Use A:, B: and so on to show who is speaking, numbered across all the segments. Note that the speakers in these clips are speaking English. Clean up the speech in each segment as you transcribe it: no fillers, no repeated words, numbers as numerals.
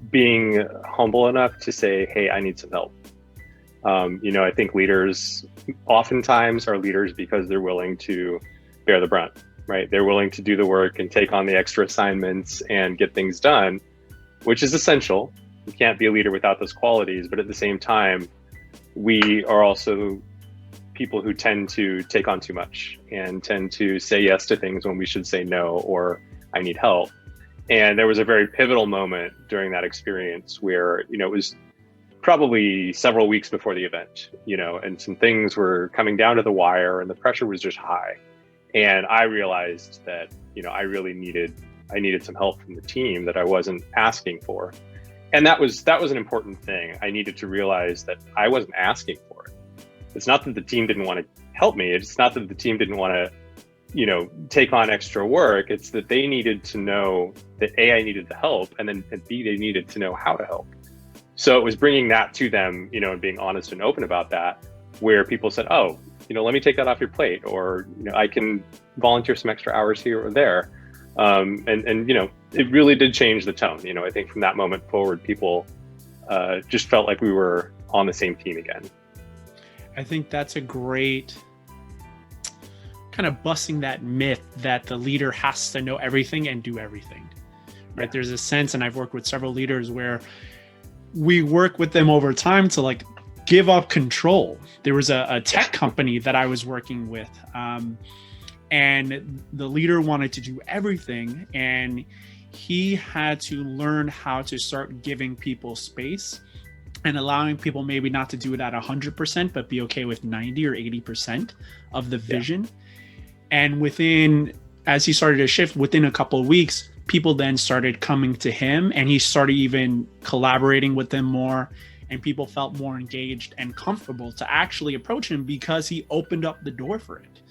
A: being humble enough to say, hey, I need some help. I think leaders oftentimes are leaders because they're willing to bear the brunt, right? They're willing to do the work and take on the extra assignments and get things done, which is essential. You can't be a leader without those qualities, but at the same time, we are also people who tend to take on too much and tend to say yes to things when we should say no, or I need help. And there was a very pivotal moment during that experience where, it was probably several weeks before the event, and some things were coming down to the wire and the pressure was just high. And I realized that, I really needed some help from the team that I wasn't asking for. And that was an important thing. I needed to realize that I wasn't asking for it. It's not that the team didn't want to help me. It's not that the team didn't want to, take on extra work. It's that they needed to know that A, I needed the help, and then B, they needed to know how to help. So it was bringing that to them, and being honest and open about that, where people said, oh, let me take that off your plate, or, I can volunteer some extra hours here or there. And it really did change the tone. I think from that moment forward, people just felt like we were on the same team again.
B: I think that's a great kind of busting that myth that the leader has to know everything and do everything, right? Yeah. There's a sense, and I've worked with several leaders where we work with them over time to give up control. There was a tech company that I was working with, and the leader wanted to do everything, and he had to learn how to start giving people space and allowing people maybe not to do it at 100%, but be okay with 90 or 80% of the vision. Yeah. And as he started to shift, within a couple of weeks, people then started coming to him, and he started even collaborating with them more, and people felt more engaged and comfortable to actually approach him because he opened up the door for it.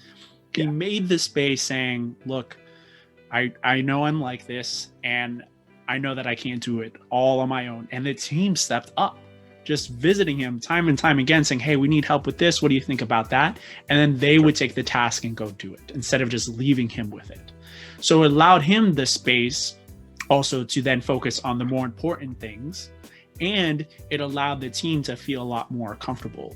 B: He made the space saying, look, I know I'm like this, and I know that I can't do it all on my own. And the team stepped up, just visiting him time and time again, saying, hey, we need help with this. What do you think about that? And then they would take the task and go do it instead of just leaving him with it. So it allowed him the space also to then focus on the more important things. And it allowed the team to feel a lot more comfortable.